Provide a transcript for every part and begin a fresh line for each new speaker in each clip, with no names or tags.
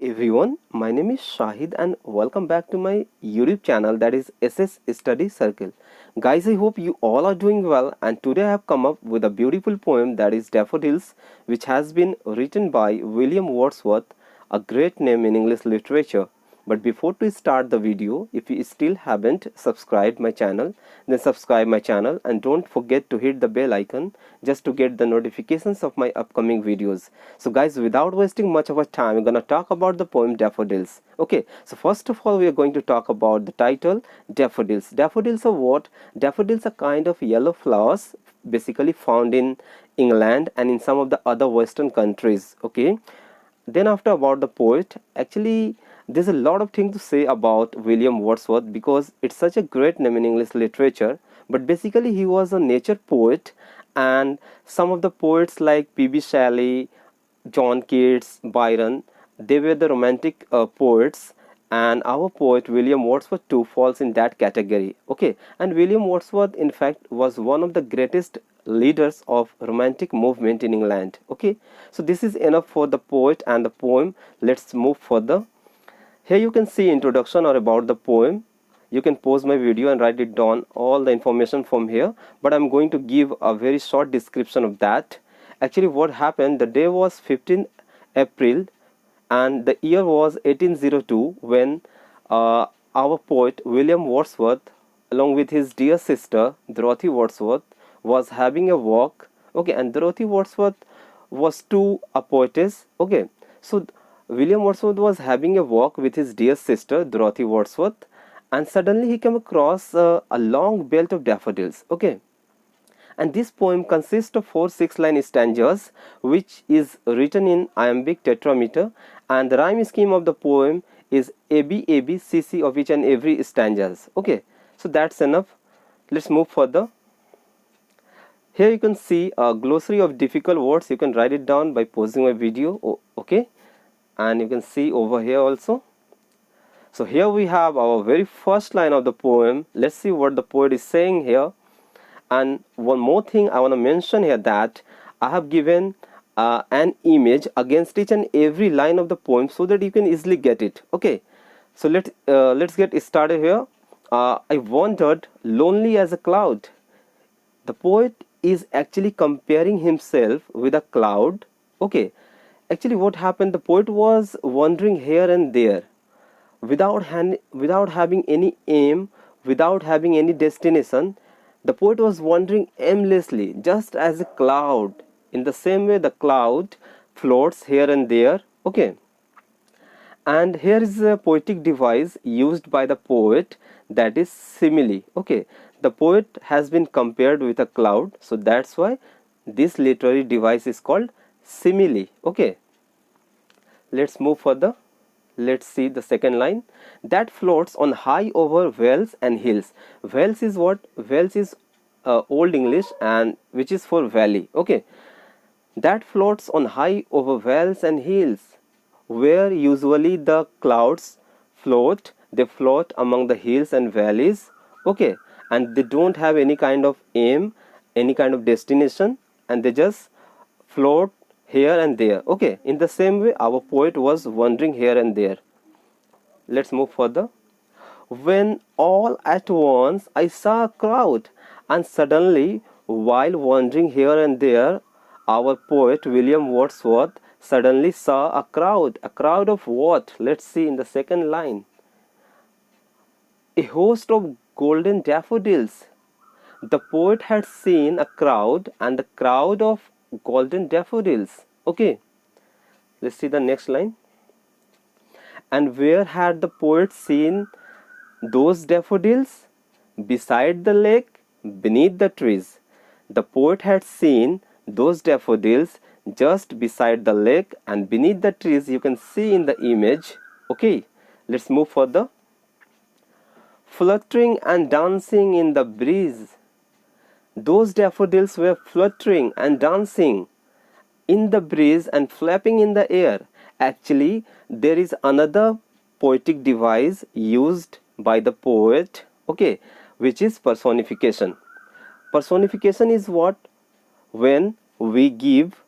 everyone, my name is Shahid and welcome back to my YouTube channel, that is SS Study Circle. Guys, I hope you all are doing well, and today I have come up with a beautiful poem, that is Daffodils, which has been written by William Wordsworth, a great name in English literature. But before to start the video, if you still haven't subscribed my channel, then subscribe my channel and don't forget to hit the bell icon just to get the notifications of my upcoming videos. So guys, without wasting much of our time, we're gonna talk about the poem Daffodils. Okay, so first of all, we are going to talk about the title Daffodils. Daffodils are what? Daffodils are kind of yellow flowers basically found in England and in some of the other western countries. Okay, then after about the poet, actually there's a lot of things to say about William Wordsworth because it's such a great name in English literature. But basically he was a nature poet, and some of the poets like P.B. Shelley, John Keats, Byron, they were the romantic poets, and our poet William Wordsworth too falls in that category. Okay, and William Wordsworth in fact was one of the greatest leaders of romantic movement in England. Okay, so this is enough for the poet and the poem. Let's move further. Here you can see introduction or about the poem. You can pause my video and write it down all the information from here, but I'm going to give a very short description of that. Actually what happened, the day was 15 April and the year was 1802 when our poet William Wordsworth along with his dear sister Dorothy Wordsworth was having a walk. Okay, and Dorothy Wordsworth was too a poetess. Okay, so William Wordsworth was having a walk with his dear sister Dorothy Wordsworth, and suddenly he came across a long belt of daffodils. Okay, and this poem consists of 4 6-line stanzas which is written in iambic tetrameter, and the rhyme scheme of the poem is AB AB CC of each and every stanzas. Okay, so that's enough. Let's move further. Here you can see a glossary of difficult words. You can write it down by pausing my video. Okay, and you can see over here also. So here we have our very first line of the poem. Let's see what the poet is saying here. And one more thing I want to mention here, that I have given an image against each and every line of the poem so that you can easily get it. Okay, so let's get started here. I wandered lonely as a cloud. The poet is actually comparing himself with a cloud. Okay, actually what happened, the poet was wandering here and there without having any aim, without having any destination. The poet was wandering aimlessly, just as a cloud. In the same way the cloud floats here and there. Okay, and here is a poetic device used by the poet, that is simile. Okay, the poet has been compared with a cloud, so that's why this literary device is called simile. Okay, let's move further. Let's see the second line, that floats on high over vales and hills. Vales is what? Vales is old English, and which is for valley. Okay, that floats on high over vales and hills, where usually the clouds float. They float among the hills and valleys. Okay, and they don't have any kind of aim, any kind of destination, and they just float here and there. Okay, in the same way our poet was wandering here and there. Let's move further. When all at once I saw a crowd, and suddenly while wandering here and there, our poet William Wordsworth suddenly saw a crowd. A crowd of what? Let's see in the second line. A host of golden daffodils. The poet had seen a crowd, and the crowd of golden daffodils. Okay, let's see the next line. And where had the poet seen those daffodils? Beside the lake, beneath the trees. The poet had seen those daffodils just beside the lake and beneath the trees. You can see in the image. Okay, let's move further. Fluttering and dancing in the breeze. Those daffodils were fluttering and dancing in the breeze and flapping in the air. Actually, there is another poetic device used by the poet, okay, which is personification. Personification is what? When we give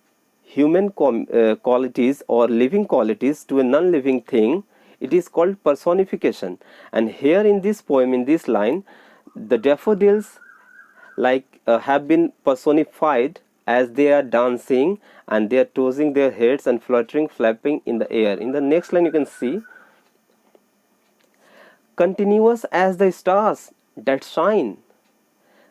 human qualities or living qualities to a non-living thing, it is called personification. And here in this poem, in this line, the daffodils have been personified as they are dancing and they are tossing their heads and fluttering, flapping in the air. In the next line you can see, continuous as the stars that shine.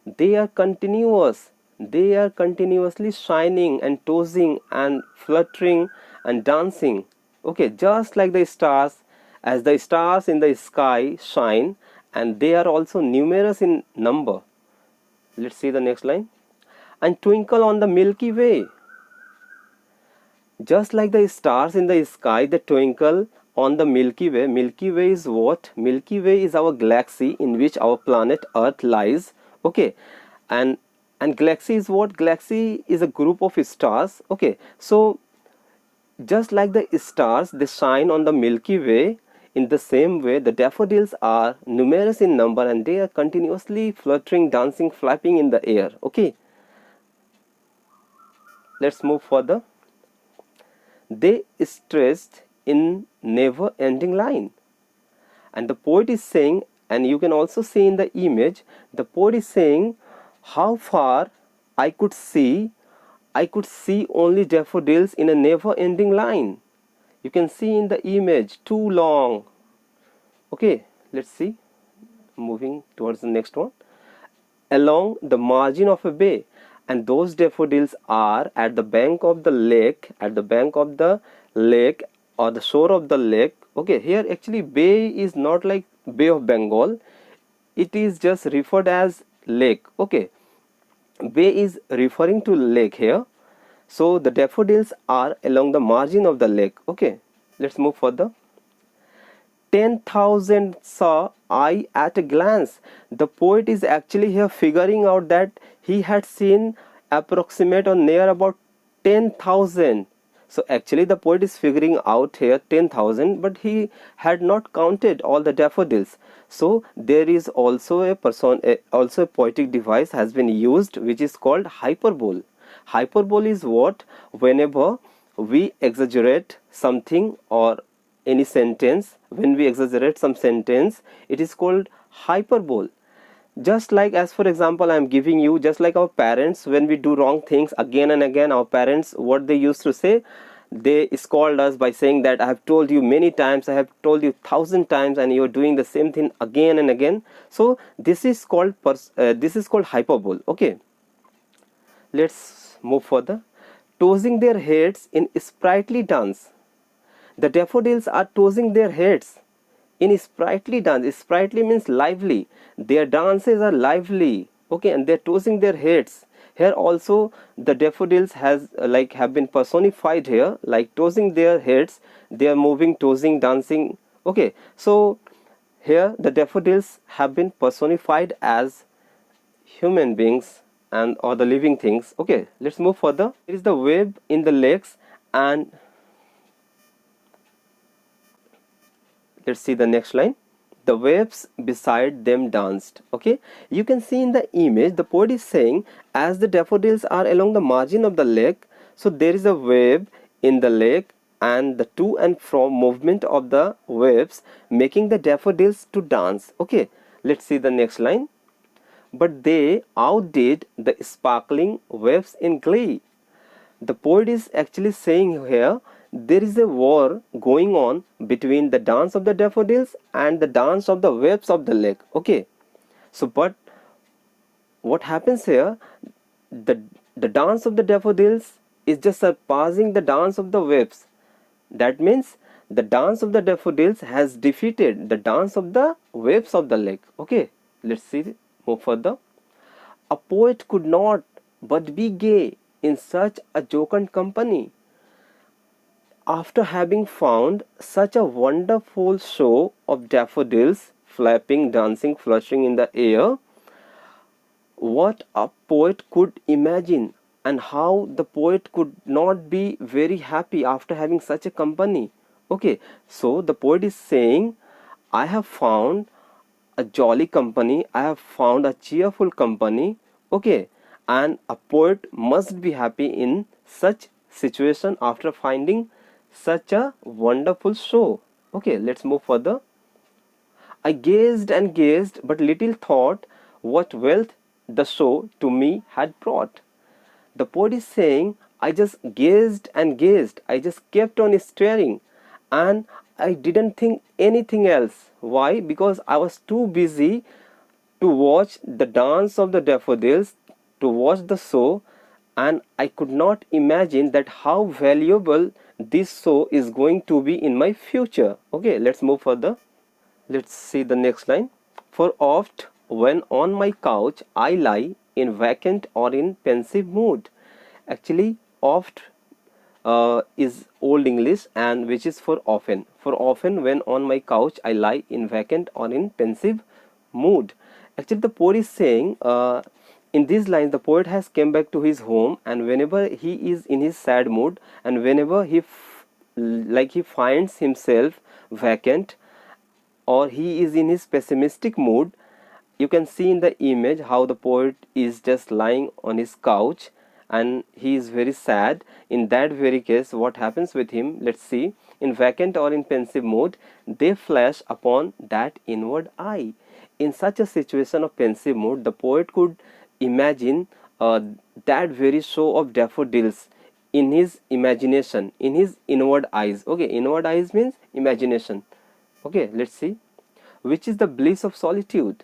They are continuous. They are continuously shining and tossing and fluttering and dancing. Okay, just like the stars, as the stars in the sky shine, and they are also numerous in number. Let's see the next line. And twinkle on the Milky Way. Just like the stars in the sky, they twinkle on the Milky Way. Milky Way is what? Milky Way is our galaxy in which our planet Earth lies. Okay, and galaxy is what? Galaxy is a group of stars. Okay, so just like the stars, they shine on the Milky Way. In the same way, the daffodils are numerous in number and they are continuously fluttering, dancing, flapping in the air. Okay, let's move further. They stressed in never ending line. And the poet is saying, and you can also see in the image, the poet is saying, how far I could see only daffodils in a never ending line. You can see in the image, too long. Okay, let's see, moving towards the next one. Along the margin of a bay, and those daffodils are at the bank of the lake, or the shore of the lake. Okay, here actually bay is not like Bay of Bengal, it is just referred as lake. Okay, bay is referring to lake here. So the daffodils are along the margin of the lake. Okay, let's move further. 10,000 saw I at a glance. The poet is actually here figuring out that he had seen approximate or near about 10,000. So actually the poet is figuring out here 10,000, but he had not counted all the daffodils. So there is also a poetic device has been used, which is called hyperbole. Hyperbole is what? Whenever we exaggerate something or any sentence, when we exaggerate some sentence, it is called hyperbole. Just like, as for example, I am giving you, just like our parents, when we do wrong things again and again, our parents, what they used to say, they scold us by saying that I have told you many times, I have told you 1,000 times, and you are doing the same thing again and again. So this is called hyperbole. Okay, let's move further. Tossing their heads in sprightly dance. The daffodils are tossing their heads in sprightly dance. Sprightly means lively. Their dances are lively. Okay, and they're tossing their heads. Here also the daffodils have been personified here, like tossing their heads. They are moving, tossing, dancing. Okay, so here the daffodils have been personified as human beings and or the living things. Okay, let's move further. Here is the wave in the lakes, and let's see the next line. The waves beside them danced. Okay, you can see in the image the poet is saying, as the daffodils are along the margin of the lake, so there is a wave in the lake, and the to and from movement of the waves making the daffodils to dance. Okay, let's see the next line. But they outdid the sparkling waves in glee. The poet is actually saying here, there is a war going on between the dance of the daffodils and the dance of the waves of the lake. Okay, so but what happens here, the dance of the daffodils is just surpassing the dance of the waves. That means the dance of the daffodils has defeated the dance of the waves of the lake. Okay, let's see, move further. A poet could not but be gay in such a jocund company. After having found such a wonderful show of daffodils flapping, dancing, fluttering in the air, what a poet could imagine, and how the poet could not be very happy after having such a company. Okay, so the poet is saying, I have found a jolly company, I have found a cheerful company. Okay, and a poet must be happy in such situation after finding such a wonderful show? Okay, let's move further. I gazed and gazed, but little thought what wealth the show to me had brought. The poet is saying, I just gazed and gazed. I just kept on staring, and I didn't think anything else. Why? Because I was too busy to watch the dance of the daffodils, to watch the show, and I could not imagine that how valuable this show is going to be in my future. Okay, let's move further. Let's see the next line. For oft when on my couch I lie in vacant or in pensive mood. Actually, oft is Old English, and which is for often. For often when on my couch I lie in vacant or in pensive mood. Actually, the poet is saying, in these lines the poet has come back to his home, and whenever he is in his sad mood, and whenever he finds himself vacant, or he is in his pessimistic mood, you can see in the image how the poet is just lying on his couch and he is very sad. In that very case, what happens with him? Let's see. In vacant or in pensive mood, they flash upon that inward eye. In such a situation of pensive mood, the poet could imagine that very show of daffodils in his imagination, in his inward eyes. Okay, inward eyes means imagination. Okay, let's see. Which is the bliss of solitude.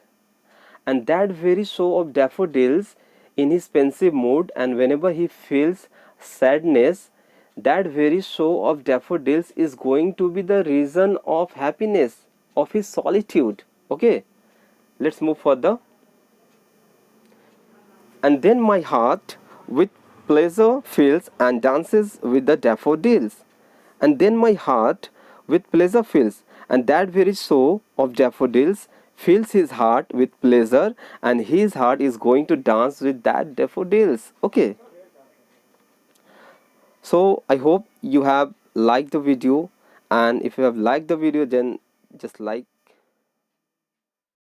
And that very show of daffodils in his pensive mood, and whenever he feels sadness, that very show of daffodils is going to be the reason of happiness of his solitude. Okay, let's move further. And then my heart with pleasure fills and dances with the daffodils. And then my heart with pleasure fills, and that very show of daffodils fills his heart with pleasure, and his heart is going to dance with that daffodils. Okay, so I hope you have liked the video, and if you have liked the video, then just like